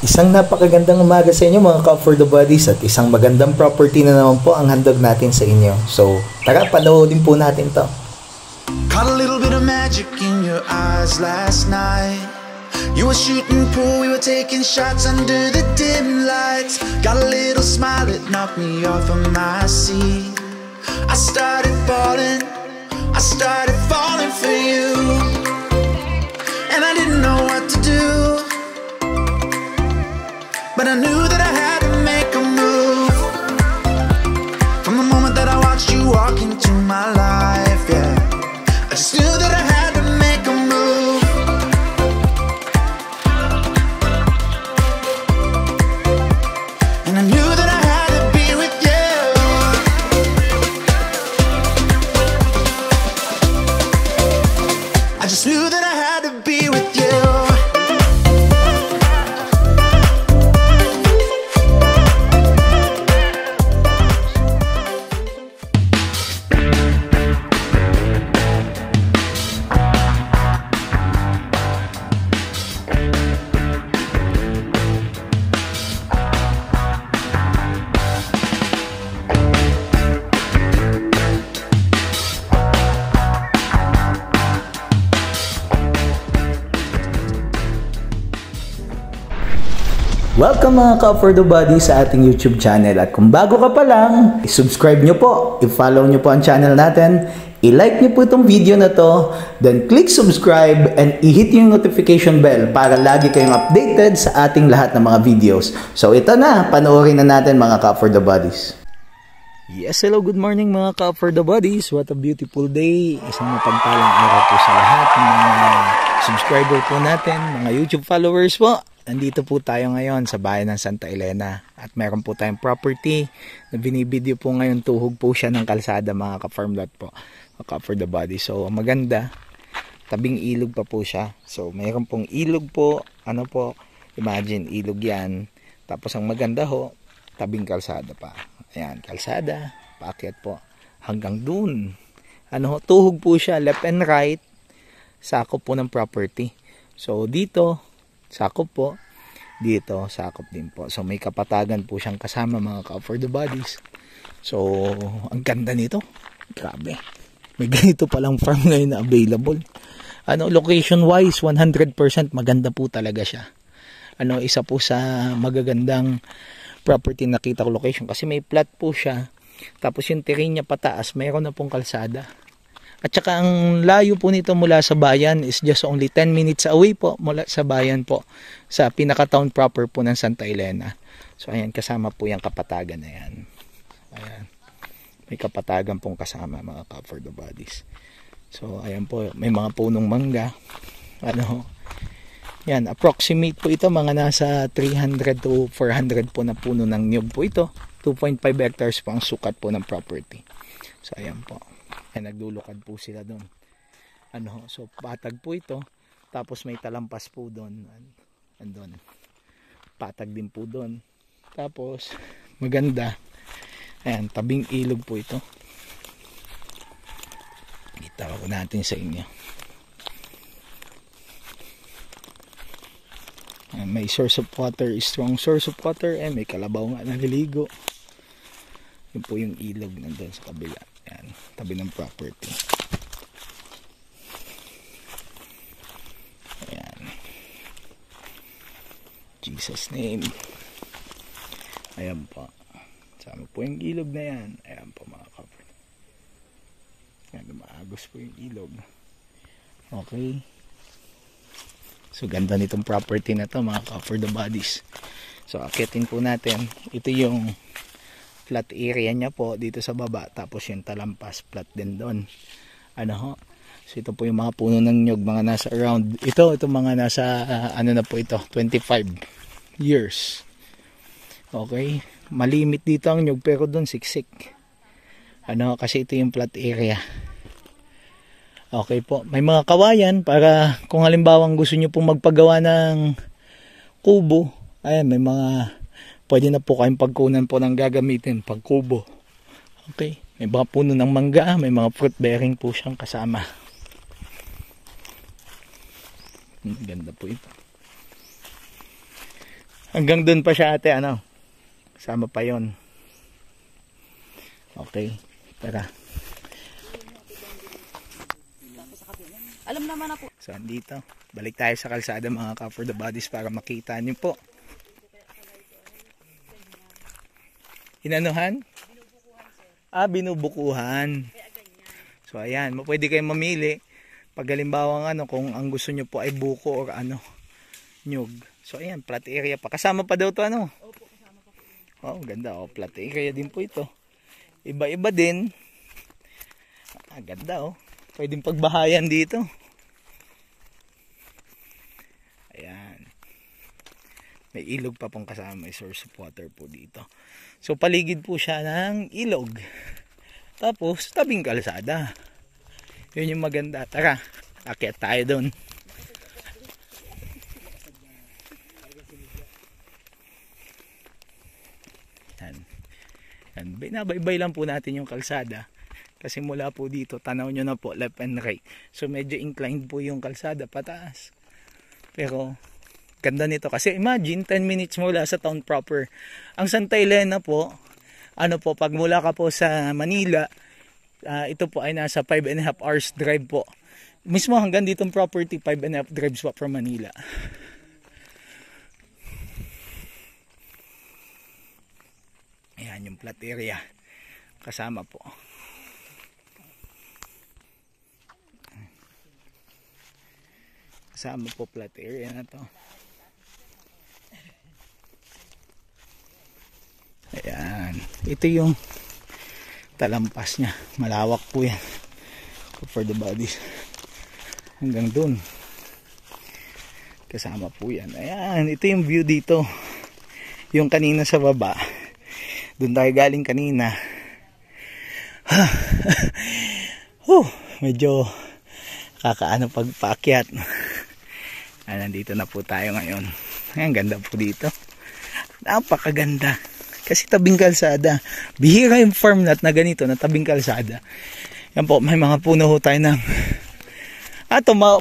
Isang napakagandang umaga sa inyo mga Cup for the Buddies at isang magandang property na naman po ang handog natin sa inyo. So, tara, panoodin po natin to. Caught a little bit of magic in your eyes last night. You were shooting pool, we were taking shots under the dim lights. Got a little smile that knocked me off of my seat. I started falling for you. And I didn't know what to do, but I knew that I had to make a move. From the moment that I watched you walk into my life, yeah, I just knew that I had to make a move. And I knew that I had to be with you. I just knew that I had to be with you. Welcome mga Cup for the Buddies sa ating YouTube channel. At kung bago ka pa lang, i-subscribe nyo po, i-follow nyo po ang channel natin, i-like nyo po itong video na to, then click subscribe and i-hit yung notification bell para lagi kayong updated sa ating lahat ng mga videos. So ito na, panoorin na natin mga Cup for the Buddies. Yes, hello, good morning mga Cup for the Buddies. What a beautiful day. Isang mapagpalang araw po sa lahat ng mga subscriber po natin, mga YouTube followers po. Nandito po tayo ngayon sa bayan ng Santa Elena at meron po tayong property na binibideo po ngayon. Tuhog po siya ng kalsada mga ka-farm lot po, Cup for the Body. So maganda, tabing ilog pa po siya. So mayroon pong ilog po, ano po, imagine ilog yan. Tapos ang maganda ho, tabing kalsada pa. Ayan, kalsada, paakyat po hanggang dun. Ano ho, tuhog po siya, left and right, sakop po ng property. So dito, sakop po. Dito, sakop din po. So, may kapatagan po siyang kasama mga Cup for the Buddies. So, ang ganda nito. Grabe. May ganito palang farm ngayon na available. Location-wise, 100% maganda po talaga siya. Isa po sa magagandang property nakita ko location. Kasi may flat po siya. Tapos yung terrain niya pataas, mayroon na pong kalsada. At saka ang layo po nito mula sa bayan is just only 10 minutes away po mula sa bayan po. Sa pinaka-town proper po ng Santa Elena. So ayan, kasama po yung kapatagan na yan. Ayan. May kapatagan pong kasama mga Cup for the Buddies. So ayan po, may mga punong mangga. Yan, approximate po ito mga nasa 300 to 400 po na puno ng niyog po ito. 2.5 hectares po ang sukat po ng property. So ayan po. Ay, naglulukad po sila doon. So patag po ito. Tapos may talampas po doon. Andun. Patag din po doon. Tapos maganda. Ayan, tabing ilog po ito. Itaw ko natin sa inyo. Ayan, may source of water, strong source of water. May kalabaw nga naliligo. Yun po yung ilog nandun sa kabila. Ayan, tabi ng property. Ayan. Jesus name. Ayan po. Sama po yung ilog na yan. Ayan po mga kapatid. Ayan, maagos po yung ilog. Okay. So ganda nitong property na to mga Cup for the Buddies. So akitin po natin. Ito yung flat area niya po dito sa baba, tapos yung talampas flat din doon. So ito po yung mga puno ng nyug, mga nasa around ito mga nasa na po ito 25 years. Okay, malimit dito ang nyug pero doon siksik. Kasi ito yung flat area. Okay po, may mga kawayan para kung halimbawang gusto nyo pong magpagawa ng kubo. Ayan, may mga pwede na po kayong pagkunan po ng gagamitin pag kubo. Okay. May mga puno ng mangga, may mga fruit bearing po siyang kasama. Ganda po ito. Hanggang dun pa siya ate, ano? Kasama pa yon. Okay, tara. Alam naman na po. So, andito. Balik tayo sa kalsada mga ka for the bodies para makita niyo po. Inanuhan? Binubukuhan. So, ayan. Pwede kayong mamili. Pag halimbawa kung ang gusto nyo po ay buko or nyug. So, ayan. Flat area pa. Kasama pa daw to Opo, kasama pa po. Oh, ganda. Flat area din po ito. Iba-iba din. Ganda Pwedeng pagbahayan dito. Ayan. May ilog pa pong kasama. May source of water po dito. So paligid po siya ng ilog. Tapos tabing kalsada. Yun yung maganda. Tara, akyat tayo doon. Yan. Binabaybay lang po natin yung kalsada. Kasi mula po dito, tanaw nyo na po, left and right. So medyo inclined po yung kalsada, pataas. Pero ganda nito. Kasi imagine, 10 minutes mula sa town proper. Ang Santa Elena po, pag mula ka po sa Manila, ito po ay nasa 5.5 hours drive po. Mismo hanggang ditong property, 5.5 drives po from Manila. Ayan yung flat area. Kasama po. Kasama po flat area na to. Ayan. Ito yung talampas niya. Malawak po yan. For the bodies. Hanggang dun. Kasama po yan. Ayan. Ito yung view dito. Yung kanina sa baba. Dun tayo galing kanina. Medyo kakaano pagpaakyat. Nandito na po tayo ngayon. Ayan, ganda po dito. Napakaganda. Kasi tabing kalsada. Bihira yung farm lot na ganito, na tabing kalsada. Yan po, may mga puno ho tayo ng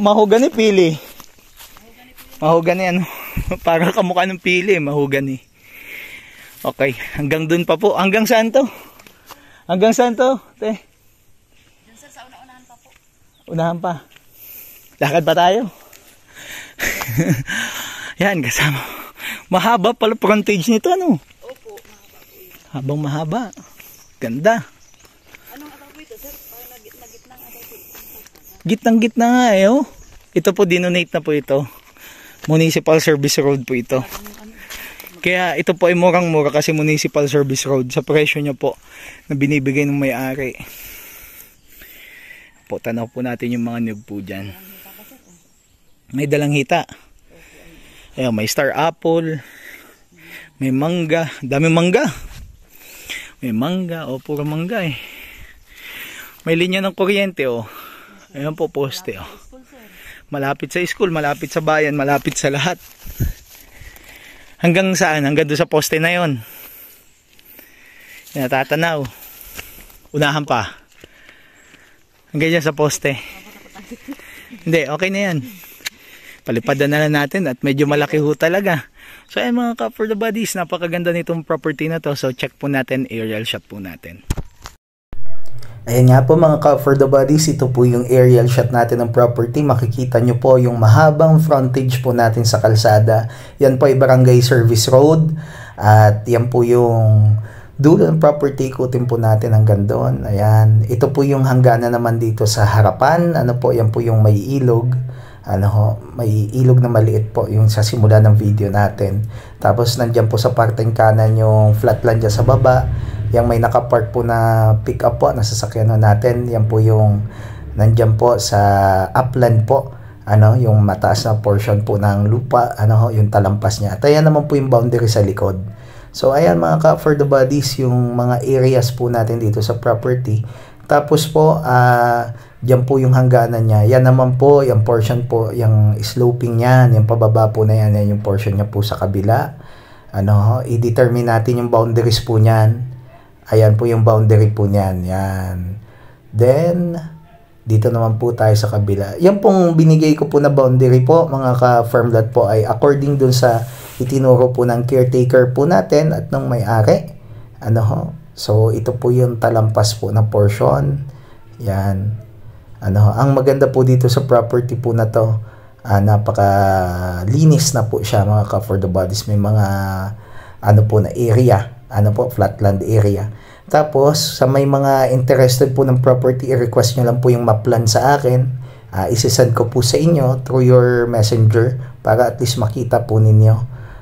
mahogani pili. Mahogani parang kamukha ng pili, mahogani. Okay, hanggang dun pa po. Hanggang saan to? Hanggang saan to? Te? Diyan sir, sa una-unahan pa po. Unahan pa. Lakad pa tayo. Yan, kasama. Mahaba pala frontage nito, Opo, mahaba po yun. Habang mahaba. Ganda. Anong ataw po ito sir? Parang nagitnang ataw po ito. Gitnang-gitna nga Ito po, dinonate na po ito. Municipal Service Road po ito. Kaya ito po ay murang-mura kasi Municipal Service Road. Sa presyo niya po na binibigay ng may-ari. Po, tanaw po natin yung mga niyog po dyan. May dalang hita. Ayan, may star apple. May mangga. Dami mangga. May mangga. Puro mangga May linya ng kuryente Ayan po, poste Malapit sa school, malapit sa bayan, malapit sa lahat. Hanggang saan? Hanggang doon sa poste na yon. Natatanaw. Unahan pa. Hanggang dyan sa poste. Hindi, okay na yan. Palipadan na lang natin at medyo malaki ho talaga. So ayan mga ka for the bodies, napakaganda nitong property na to. So check po natin, aerial shot po natin. Ayan nga po mga ka for the bodies, ito po yung aerial shot natin ng property. Makikita nyo po yung mahabang frontage po natin sa kalsada. Yan po ay Barangay Service Road. At yan po yung dulo ng property. Ikutin po natin hanggang doon. Ayan. Ito po yung hangganan naman dito sa harapan. Yan po yung may ilog. May ilog na maliit po yung sa simula ng video natin. Tapos nandyan po sa parteng kanan yung flatland dyan sa baba. Yung may nakapark po na pick up po na sasakyan natin. Yan po yung nandyan po sa upland po. Yung mataas na portion po ng lupa. Yung talampas niya. At ayan naman po yung boundary sa likod. So ayan mga ka for the bodies, yung mga areas po natin dito sa property. Tapos po diyan po yung hangganan niya. Yan naman po, yung portion po, yung sloping niyan, yung pababa po na yan, yung portion niya po sa kabila. I-determine natin yung boundaries po niyan. Ayan po yung boundary po niyan. Yan. Then, dito naman po tayo sa kabila. Yan pong binigay ko po na boundary po, mga ka-farm lot po, ay according dun sa itinuro po ng caretaker po natin at ng may-ari. Ano ho? So, ito po yung talampas po na portion. Yan. Ano ho? Ang maganda po dito sa property po na to, napaka-linis na po siya mga ka for the bodies. May mga ano po na area. Ano po? Flatland area. Tapos, sa may mga interested po ng property, i-request nyo lang po yung map plan sa akin. Isisend ko po sa inyo through your messenger para at least makita po ninyo.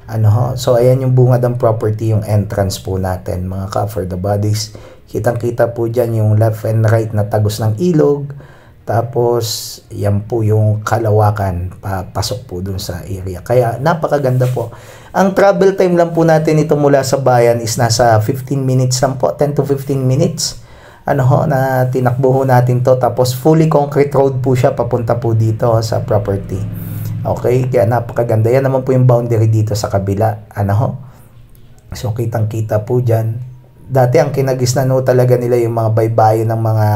Ano ho? So, ayan yung bungad ng property, yung entrance po natin, mga ka for the bodies. Kitang-kita po dyan yung left and right na tagos ng ilog. Tapos, yan po yung kalawakan, papasok po dun sa area. Kaya, napakaganda po. Ang travel time lang po natin ito mula sa bayan is nasa 15 minutes lang po, 10 to 15 minutes. Ano ho, na tinakbo ho natin to. Tapos, fully concrete road po siya, papunta po dito sa property. Okay, kaya napakaganda. Yan naman po yung boundary dito sa kabila. Ano ho? So, kitang-kita po dyan. Dati, ang kinagisnan ho talaga nila yung mga baybayin ng mga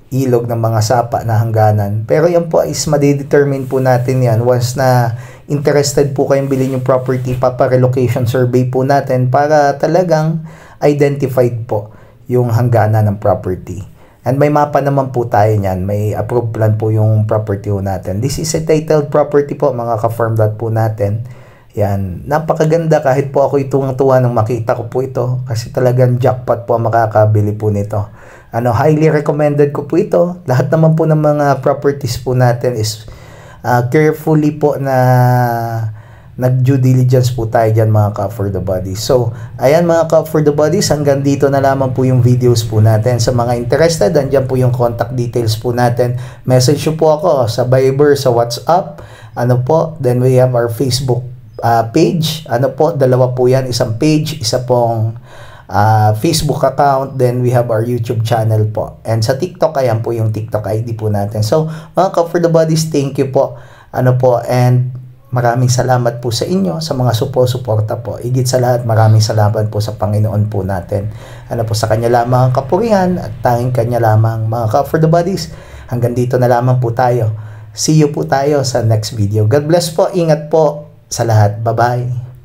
ilog ng mga sapa na hangganan. Pero yan po is madidetermine po natin yan once na interested po kayong bilhin yung property, papa-relocation survey po natin para talagang identified po yung hangganan ng property. And may mapa naman po tayo niyan. May approved plan po yung property po natin. This is a titled property po, mga ka-farm lot po natin. Yan. Napakaganda kahit po ako tuwang-tuwa nung makita ko po ito. Kasi talagang jackpot po ang makakabili po nito. Highly recommended ko po ito. Lahat naman po ng mga properties po natin is carefully po na nag-due diligence po tayo dyan, mga ka for the bodies. So, ayan mga ka for the bodies, hanggang dito na lamang po yung videos po natin. Sa mga interested, andyan po yung contact details po natin. Message nyo po ako sa Viber, sa WhatsApp. Then we have our Facebook page. Dalawa po yan. Isang page, isa pong Facebook account, then we have our YouTube channel po. And sa TikTok, ayan po yung TikTok ID po natin. So, mga ka for the bodies, thank you po. And maraming salamat po sa inyo, sa mga suporta po. Higit sa lahat, maraming salamat po sa Panginoon po natin. Sa Kanya lamang ang kapurihan at tanging Kanya lamang, mga ka for the bodies. Hanggang dito na lamang po tayo. See you po tayo sa next video. God bless po. Ingat po sa lahat. Bye-bye.